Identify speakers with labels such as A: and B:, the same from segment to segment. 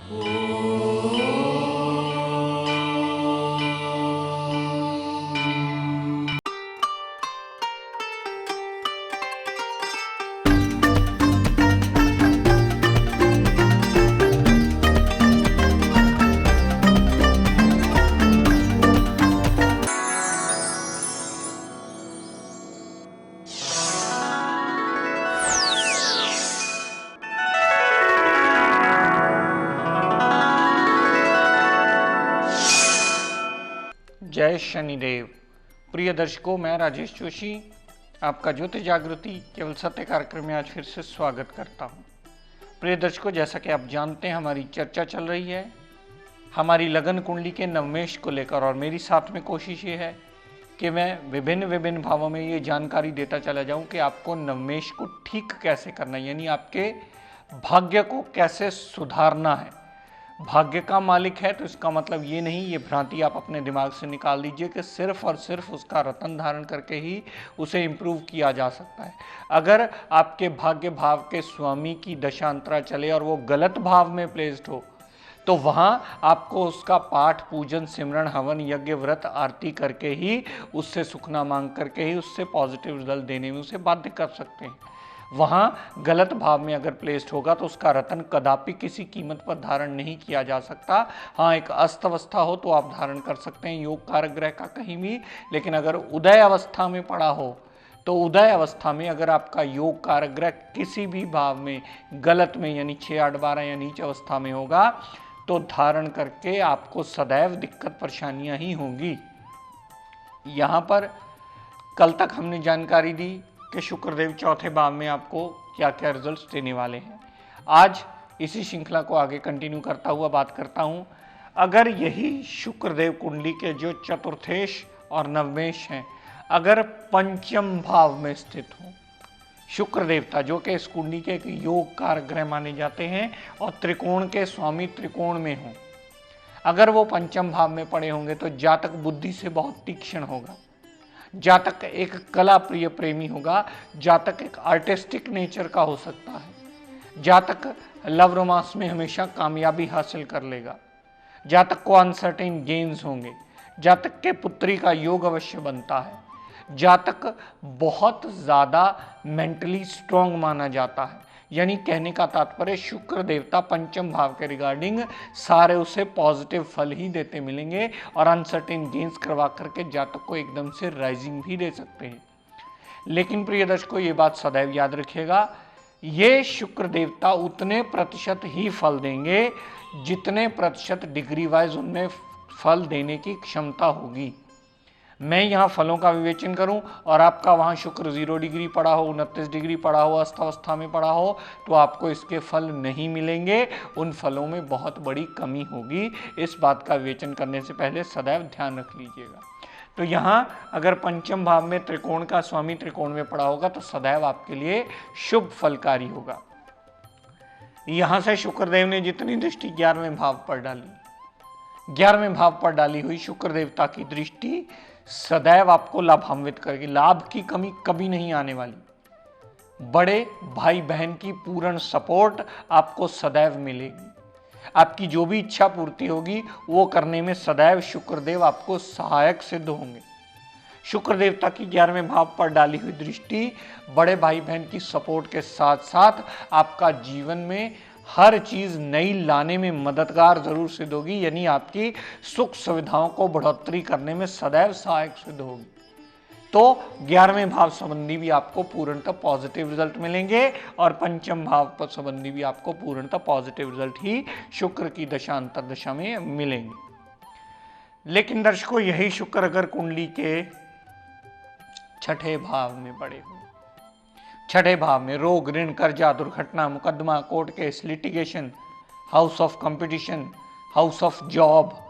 A: जय शनिदेव। प्रिय दर्शकों, मैं राजेश जोशी आपका ज्योतिष जागृति केवल सत्य कार्यक्रम में आज फिर से स्वागत करता हूं। प्रिय दर्शकों, जैसा कि आप जानते हैं, हमारी चर्चा चल रही है हमारी लगन कुंडली के नवमेश को लेकर, और मेरी साथ में कोशिश ये है कि मैं विभिन्न भावों में ये जानकारी देता चला जाऊं कि आपको नवमेश को ठीक कैसे करना है, यानी आपके भाग्य को कैसे सुधारना है। भाग्य का मालिक है तो इसका मतलब ये नहीं, ये भ्रांति आप अपने दिमाग से निकाल दीजिए कि सिर्फ और सिर्फ उसका रत्न धारण करके ही उसे इम्प्रूव किया जा सकता है। अगर आपके भाग्य भाव के स्वामी की दशांतरा चले और वो गलत भाव में प्लेस्ड हो, तो वहाँ आपको उसका पाठ, पूजन, सिमरण, हवन, यज्ञ, व्रत, आरती करके ही, उससे सुखना मांग करके ही उससे पॉजिटिव रिजल्ट देने में उसे बाध्य कर सकते हैं। वहाँ गलत भाव में अगर प्लेस्ड होगा तो उसका रत्न कदापि किसी कीमत पर धारण नहीं किया जा सकता। हाँ, एक अस्त अवस्था हो तो आप धारण कर सकते हैं योग कारक ग्रह का कहीं भी, लेकिन अगर उदय अवस्था में पड़ा हो तो उदय अवस्था में अगर आपका योग कारक ग्रह किसी भी भाव में गलत में, यानी 6, 8, 12 या नीच अवस्था में होगा, तो धारण करके आपको सदैव दिक्कत परेशानियां ही होंगी। यहाँ पर कल तक हमने जानकारी दी कि शुक्रदेव चौथे भाव में आपको क्या क्या रिजल्ट्स देने वाले हैं। आज इसी श्रृंखला को आगे कंटिन्यू करता हुआ बात करता हूं, अगर यही शुक्रदेव कुंडली के जो चतुर्थेश और नवमेश हैं, अगर पंचम भाव में स्थित हो, शुक्र देवता जो कि इस कुंडली के एक योग कारक ग्रह माने जाते हैं और त्रिकोण के स्वामी त्रिकोण में हों, अगर वो पंचम भाव में पड़े होंगे तो जातक बुद्धि से बहुत तीक्ष्ण होगा, जातक एक कला प्रिय प्रेमी होगा, जातक एक आर्टिस्टिक नेचर का हो सकता है, जातक लव रोमांस में हमेशा कामयाबी हासिल कर लेगा, जातक को अनसर्टेन गेन्स होंगे, जातक के पुत्री का योग अवश्य बनता है, जातक बहुत ज़्यादा मेंटली स्ट्रांग माना जाता है। यानी कहने का तात्पर्य शुक्र देवता पंचम भाव के रिगार्डिंग सारे उसे पॉजिटिव फल ही देते मिलेंगे और अनसर्टेन गेन्स करवा करके जातक को एकदम से राइजिंग भी दे सकते हैं। लेकिन प्रिय दर्शकों, ये बात सदैव याद रखिएगा, ये शुक्र देवता उतने प्रतिशत ही फल देंगे जितने प्रतिशत डिग्री वाइज उनमें फल देने की क्षमता होगी। मैं यहाँ फलों का विवेचन करूं और आपका वहाँ शुक्र 0 डिग्री पड़ा हो, 29 डिग्री पड़ा हो, अस्थावस्था में पड़ा हो, तो आपको इसके फल नहीं मिलेंगे, उन फलों में बहुत बड़ी कमी होगी। इस बात का विवेचन करने से पहले सदैव ध्यान रख लीजिएगा। तो यहाँ अगर पंचम भाव में त्रिकोण का स्वामी त्रिकोण में पड़ा होगा तो सदैव आपके लिए शुभ फलकारी होगा। यहाँ से शुक्रदेव ने जितनी दृष्टि 11वें भाव पर डाली, 11वें भाव पर डाली हुई शुक्र देवता की दृष्टि सदैव आपको लाभान्वित करेगी। लाभ की कमी कभी नहीं आने वाली। बड़े भाई बहन की पूर्ण सपोर्ट आपको सदैव मिलेगी। आपकी जो भी इच्छा पूर्ति होगी वो करने में सदैव शुक्रदेव आपको सहायक सिद्ध होंगे। शुक्र देवता की 11वें भाव पर डाली हुई दृष्टि बड़े भाई बहन की सपोर्ट के साथ साथ आपका जीवन में हर चीज नई लाने में मददगार जरूर सिद्ध होगी, यानी आपकी सुख सुविधाओं को बढ़ोतरी करने में सदैव सहायक सिद्ध होगी। तो 11वें भाव संबंधी भी आपको पूर्णतः पॉजिटिव रिजल्ट मिलेंगे और पंचम भाव संबंधी भी आपको पूर्णतः पॉजिटिव रिजल्ट ही शुक्र की दशा अंतर दशा में मिलेंगे। लेकिन दर्शकों, यही शुक्र अगर कुंडली के छठे भाव में पड़े हुए, छठे भाव में रोग, ऋण, कर्जा, दुर्घटना, मुकदमा, court case, litigation, house of competition, house of job,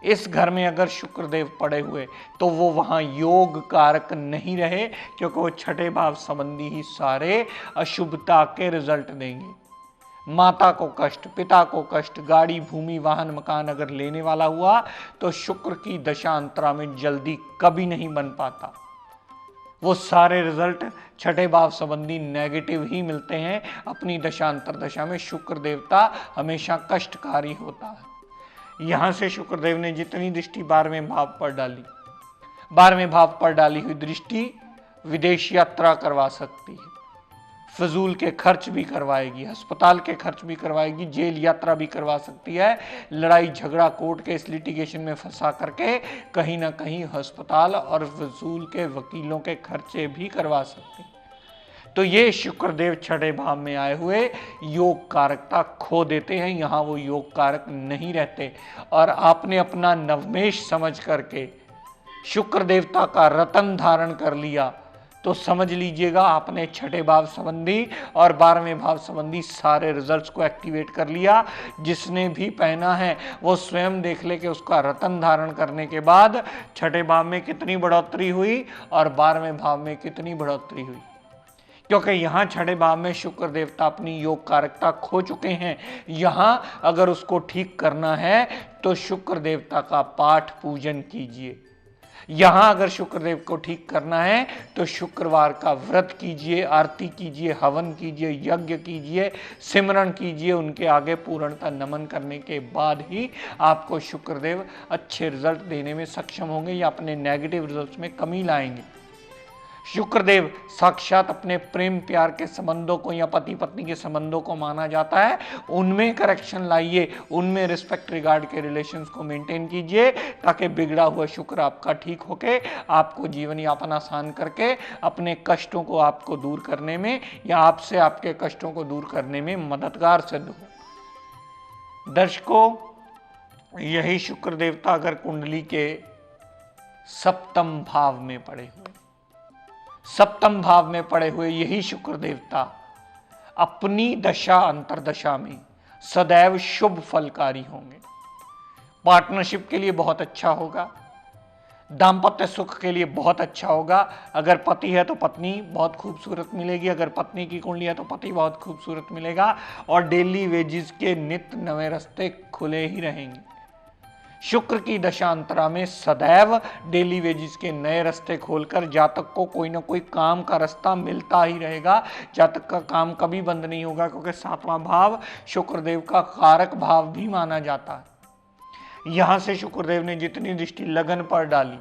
A: इस घर में अगर शुक्रदेव पड़े हुए तो वो वहाँ योग कारक नहीं रहे, क्योंकि वो छठे भाव संबंधी ही सारे अशुभता के रिजल्ट देंगे। माता को कष्ट, पिता को कष्ट, गाड़ी, भूमि, वाहन, मकान अगर लेने वाला हुआ तो शुक्र की दशा अंतरा में जल्दी कभी नहीं बन पाता। वो सारे रिजल्ट छठे भाव संबंधी नेगेटिव ही मिलते हैं। अपनी दशा अंतरदशा में शुक्र देवता हमेशा कष्टकारी होता है। यहां से शुक्रदेव ने जितनी दृष्टि 12वें भाव पर डाली, 12वें भाव पर डाली हुई दृष्टि विदेश यात्रा करवा सकती है, फजूल के खर्च भी करवाएगी, अस्पताल के खर्च भी करवाएगी, जेल यात्रा भी करवा सकती है, लड़ाई झगड़ा कोर्ट के इस लिटिगेशन में फंसा करके कहीं ना कहीं अस्पताल और फजूल के वकीलों के खर्चे भी करवा सकती है। तो ये शुक्रदेव छठे भाव में आए हुए योग कारकता खो देते हैं, यहाँ वो योग कारक नहीं रहते। और आपने अपना नवमेश समझ करके शुक्र देवता का रतन धारण कर लिया तो समझ लीजिएगा आपने छठे भाव संबंधी और 12वें भाव संबंधी सारे रिजल्ट्स को एक्टिवेट कर लिया। जिसने भी पहना है वो स्वयं देख ले कि उसका रतन धारण करने के बाद छठे भाव में कितनी बढ़ोतरी हुई और 12वें भाव में कितनी बढ़ोतरी हुई, क्योंकि यहाँ छठे भाव में शुक्र देवता अपनी योग कारकता खो चुके हैं। यहाँ अगर उसको ठीक करना है तो शुक्र देवता का पाठ पूजन कीजिए। यहाँ अगर शुक्रदेव को ठीक करना है तो शुक्रवार का व्रत कीजिए, आरती कीजिए, हवन कीजिए, यज्ञ कीजिए, सिमरन कीजिए। उनके आगे पूर्णतः नमन करने के बाद ही आपको शुक्रदेव अच्छे रिजल्ट देने में सक्षम होंगे या अपने नेगेटिव रिजल्ट्स में कमी लाएंगे। शुक्रदेव साक्षात अपने प्रेम प्यार के संबंधों को या पति पत्नी के संबंधों को माना जाता है, उनमें करेक्शन लाइए, उनमें रिस्पेक्ट रिगार्ड के रिलेशंस को मेंटेन कीजिए ताकि बिगड़ा हुआ शुक्र आपका ठीक होके आपको जीवन यापन आसान करके अपने कष्टों को आपको दूर करने में या आपसे आपके कष्टों को दूर करने में मददगार सिद्ध हो। दर्शकों, यही शुक्र देवता अगर कुंडली के सप्तम भाव में पड़े हुए, सप्तम भाव में पड़े हुए यही शुक्र देवता अपनी दशा अंतरदशा में सदैव शुभ फलकारी होंगे। पार्टनरशिप के लिए बहुत अच्छा होगा, दाम्पत्य सुख के लिए बहुत अच्छा होगा। अगर पति है तो पत्नी बहुत खूबसूरत मिलेगी, अगर पत्नी की कुंडली है तो पति बहुत खूबसूरत मिलेगा और डेली वेजिस के नित्य नए रास्ते खुले ही रहेंगे। शुक्र की दशांतरा में सदैव डेली वेजिस के नए रास्ते खोलकर जातक को कोई ना कोई काम का रास्ता मिलता ही रहेगा। जातक का काम कभी बंद नहीं होगा, क्योंकि 7वां भाव शुक्रदेव का कारक भाव भी माना जाता है। यहां से शुक्रदेव ने जितनी दृष्टि लगन पर डाली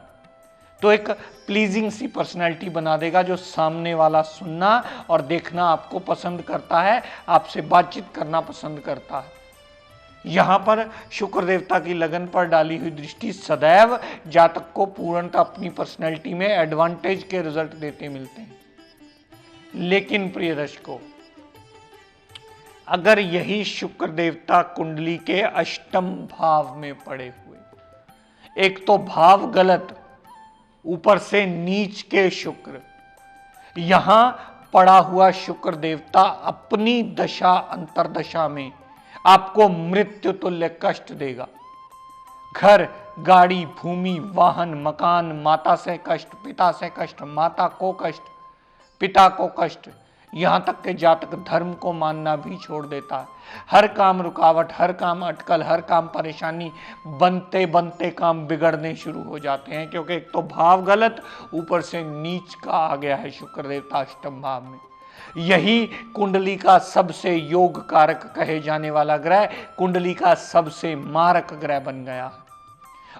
A: तो एक प्लीजिंग सी पर्सनैलिटी बना देगा, जो सामने वाला सुनना और देखना आपको पसंद करता है, आपसे बातचीत करना पसंद करता है। यहां पर शुक्र देवता की लगन पर डाली हुई दृष्टि सदैव जातक को पूर्णतः अपनी पर्सनैलिटी में एडवांटेज के रिजल्ट देते मिलते हैं। लेकिन प्रिय दर्शकों, अगर यही शुक्र देवता कुंडली के अष्टम भाव में पड़े हुए, एक तो भाव गलत, ऊपर से नीच के शुक्र, यहां पड़ा हुआ शुक्र देवता अपनी दशा अंतरदशा में आपको मृत्यु तुल्य कष्ट देगा। घर, गाड़ी, भूमि, वाहन, मकान, माता से कष्ट, पिता से कष्ट, माता को कष्ट, पिता को कष्ट, यहां तक कि जातक धर्म को मानना भी छोड़ देता है। हर काम रुकावट, हर काम अटकल, हर काम परेशानी, बनते बनते काम बिगड़ने शुरू हो जाते हैं, क्योंकि एक तो भाव गलत, ऊपर से नीच का आ गया है शुक्र देवता अष्टम भाव में। यही कुंडली का सबसे योग कारक कहे जाने वाला ग्रह कुंडली का सबसे मारक ग्रह बन गया।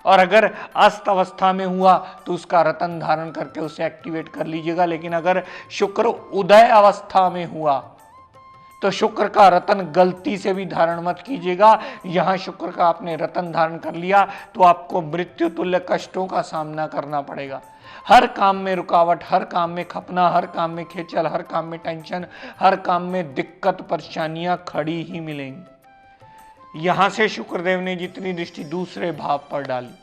A: और अगर अस्त अवस्था में हुआ तो उसका रतन धारण करके उसे एक्टिवेट कर लीजिएगा। लेकिन अगर शुक्र उदय अवस्था में हुआ तो शुक्र का रतन गलती से भी धारण मत कीजिएगा। यहां शुक्र का आपने रतन धारण कर लिया तो आपको मृत्यु तुल्य कष्टों का सामना करना पड़ेगा। हर काम में रुकावट, हर काम में खपना, हर काम में खेचल, हर काम में टेंशन, हर काम में दिक्कत परेशानियां खड़ी ही मिलेंगी। यहां से शुक्रदेव ने जितनी दृष्टि दूसरे भाव पर डाली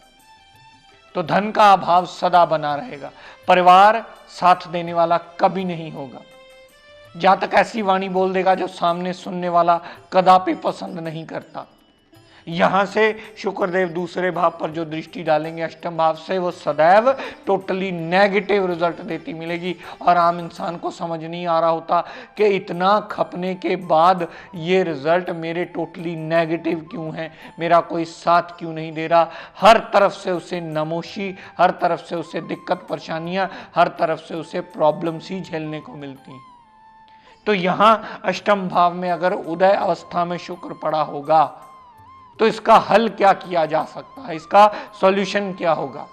A: तो धन का अभाव सदा बना रहेगा, परिवार साथ देने वाला कभी नहीं होगा। जातक ऐसी वाणी बोल देगा जो सामने सुनने वाला कदापि पसंद नहीं करता। यहां से शुक्रदेव दूसरे भाव पर जो दृष्टि डालेंगे अष्टम भाव से, वो सदैव टोटली नेगेटिव रिजल्ट देती मिलेगी। और आम इंसान को समझ नहीं आ रहा होता कि इतना खपने के बाद ये रिजल्ट मेरे टोटली नेगेटिव क्यों है, मेरा कोई साथ क्यों नहीं दे रहा। हर तरफ से उसे नमोशी, हर तरफ से उसे दिक्कत परेशानियां, हर तरफ से उसे प्रॉब्लम्स ही झेलने को मिलती। तो यहां अष्टम भाव में अगर उदय अवस्था में शुक्र पड़ा होगा तो इसका हल क्या किया जा सकता है, इसका सॉल्यूशन क्या होगा।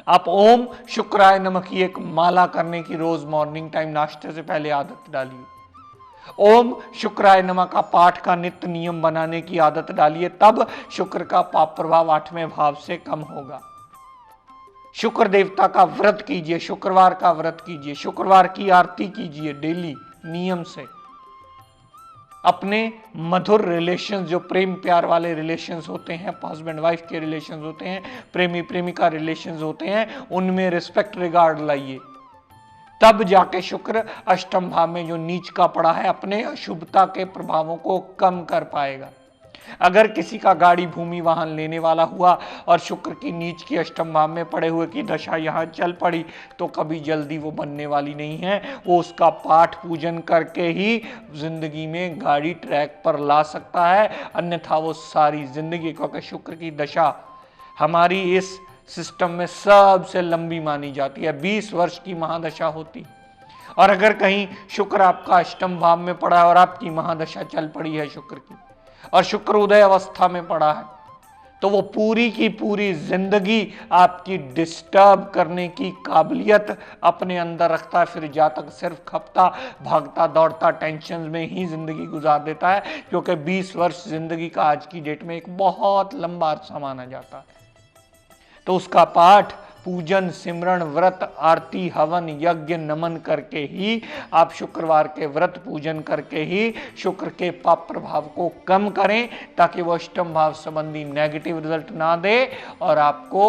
A: आप ओम शुक्राय नमः की एक माला करने की रोज मॉर्निंग टाइम नाश्ते से पहले आदत डालिए। ओम शुक्राय नमः का पाठ का नित्य नियम बनाने की आदत डालिए, तब शुक्र का पाप प्रभाव 8वें भाव से कम होगा। शुक्र देवता का व्रत कीजिए, शुक्रवार का व्रत कीजिए, शुक्रवार की आरती कीजिए डेली नियम से। अपने मधुर रिलेशंस, जो प्रेम प्यार वाले रिलेशंस होते हैं, हस्बैंड वाइफ के रिलेशंस होते हैं, प्रेमी प्रेमिका रिलेशंस होते हैं, उनमें रिस्पेक्ट रिगार्ड लाइए। तब जाके शुक्र अष्टम भाव में जो नीच का पड़ा है अपने अशुभता के प्रभावों को कम कर पाएगा। अगर किसी का गाड़ी भूमि वाहन लेने वाला हुआ और शुक्र की नीच की अष्टम भाव में पड़े हुए की दशा यहाँ चल पड़ी, तो कभी जल्दी वो बनने वाली नहीं है। वो उसका पाठ पूजन करके ही जिंदगी में गाड़ी ट्रैक पर ला सकता है, अन्यथा वो सारी जिंदगी, क्योंकि शुक्र की दशा हमारी इस सिस्टम में सबसे लंबी मानी जाती है, 20 वर्ष की महादशा होती। और अगर कहीं शुक्र आपका अष्टम भाव में पड़ा है और आपकी महादशा चल पड़ी है शुक्र की, और शुक्र उदय अवस्था में पड़ा है, तो वो पूरी की पूरी जिंदगी आपकी डिस्टर्ब करने की काबिलियत अपने अंदर रखता है। फिर जातक सिर्फ खपता भागता दौड़ता टेंशन में ही जिंदगी गुजार देता है, क्योंकि 20 वर्ष जिंदगी का आज की डेट में एक बहुत लंबा अरसा माना जाता है। तो उसका पाठ पूजन सिमरण व्रत आरती हवन यज्ञ नमन करके ही, आप शुक्रवार के व्रत पूजन करके ही शुक्र के पाप प्रभाव को कम करें, ताकि वो अष्टम भाव संबंधी नेगेटिव रिजल्ट ना दे और आपको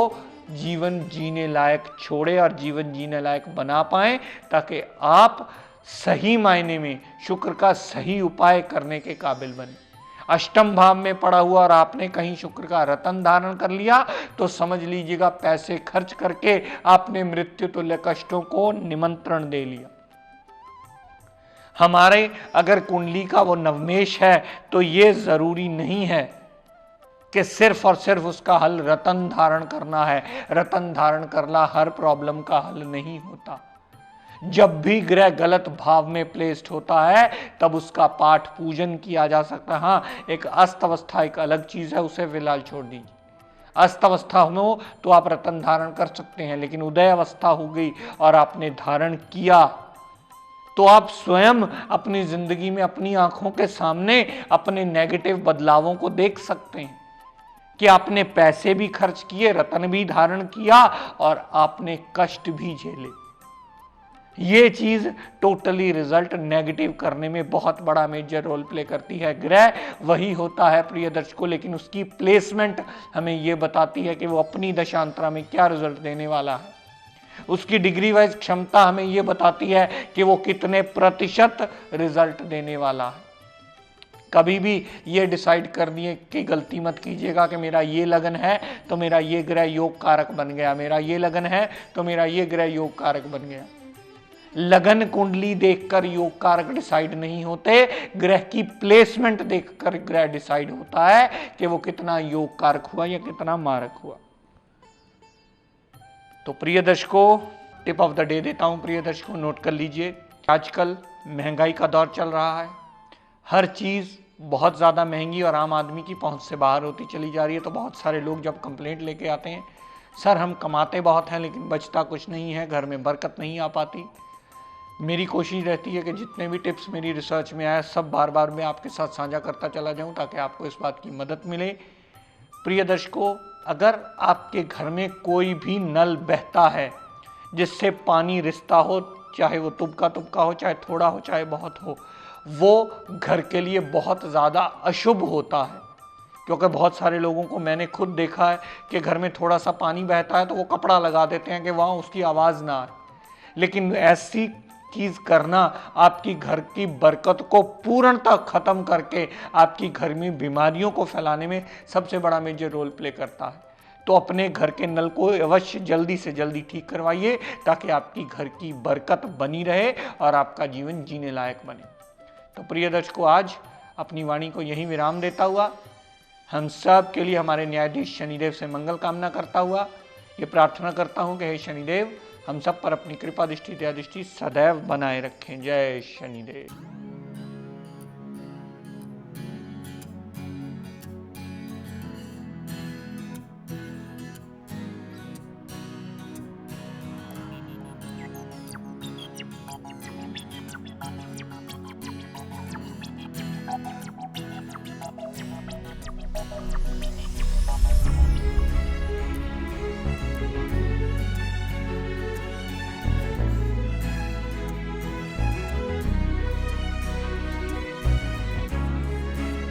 A: जीवन जीने लायक छोड़े और जीवन जीने लायक बना पाए, ताकि आप सही मायने में शुक्र का सही उपाय करने के काबिल बने। अष्टम भाव में पड़ा हुआ और आपने कहीं शुक्र का रतन धारण कर लिया तो समझ लीजिएगा पैसे खर्च करके आपने मृत्यु तुल्य कष्टों को निमंत्रण दे लिया। हमारे अगर कुंडली का वो नवमेश है तो ये जरूरी नहीं है कि सिर्फ और सिर्फ उसका हल रतन धारण करना है। रतन धारण करना हर प्रॉब्लम का हल नहीं होता। जब भी ग्रह गलत भाव में प्लेस्ड होता है तब उसका पाठ पूजन किया जा सकता है। हाँ, एक अस्त अवस्था एक अलग चीज है, उसे फिलहाल छोड़ दीजिए। अस्त अवस्था हो तो आप रतन धारण कर सकते हैं, लेकिन उदय अवस्था हो गई और आपने धारण किया तो आप स्वयं अपनी जिंदगी में अपनी आंखों के सामने अपने नेगेटिव बदलावों को देख सकते हैं कि आपने पैसे भी खर्च किए, रतन भी धारण किया और आपने कष्ट भी झेले। ये चीज टोटली रिजल्ट नेगेटिव करने में बहुत बड़ा मेजर रोल प्ले करती है। ग्रह वही होता है प्रिय दर्शकों, लेकिन उसकी प्लेसमेंट हमें ये बताती है कि वो अपनी दशांतरा में क्या रिजल्ट देने वाला है। उसकी डिग्री वाइज क्षमता हमें ये बताती है कि वो कितने प्रतिशत रिजल्ट देने वाला है। कभी भी ये डिसाइड कर दिए कि गलती मत कीजिएगा कि मेरा ये लगन है तो मेरा ये ग्रह योग कारक बन गया, मेरा ये लगन है तो मेरा ये ग्रह योग कारक बन गया। लगन कुंडली देखकर योग कारक डिसाइड नहीं होते, ग्रह की प्लेसमेंट देखकर ग्रह डिसाइड होता है कि वो कितना योग कारक हुआ या कितना मारक हुआ। तो प्रिय दर्शकों, टिप ऑफ द डे देता हूं प्रिय दर्शकों, नोट कर लीजिए। आजकल महंगाई का दौर चल रहा है, हर चीज बहुत ज्यादा महंगी और आम आदमी की पहुंच से बाहर होती चली जा रही है। तो बहुत सारे लोग जब कंप्लेंट लेके आते हैं, सर हम कमाते बहुत हैं लेकिन बचता कुछ नहीं है, घर में बरकत नहीं आ पाती। मेरी कोशिश रहती है कि जितने भी टिप्स मेरी रिसर्च में आए सब बार बार मैं आपके साथ साझा करता चला जाऊं ताकि आपको इस बात की मदद मिले। प्रिय दर्शकों, अगर आपके घर में कोई भी नल बहता है जिससे पानी रिसता हो, चाहे वो तुबका तुबका हो, चाहे थोड़ा हो, चाहे बहुत हो, वो घर के लिए बहुत ज़्यादा अशुभ होता है। क्योंकि बहुत सारे लोगों को मैंने खुद देखा है कि घर में थोड़ा सा पानी बहता है तो वो कपड़ा लगा देते हैं कि वहाँ उसकी आवाज़ ना आए। लेकिन ऐसी चीज करना आपकी घर की बरकत को पूर्णतः खत्म करके आपकी घर में बीमारियों को फैलाने में सबसे बड़ा मेजर रोल प्ले करता है। तो अपने घर के नल को अवश्य जल्दी से जल्दी ठीक करवाइए ताकि आपकी घर की बरकत बनी रहे और आपका जीवन जीने लायक बने। तो प्रिय दर्शकों, आज अपनी वाणी को यहीं विराम देता हुआ हम सब के लिए हमारे न्यायाधीश शनिदेव से मंगल कामना करता हुआ ये प्रार्थना करता हूं कि हे शनिदेव हम सब पर अपनी कृपा दृष्टि दया दृष्टि सदैव बनाए रखें। जय शनिदेव।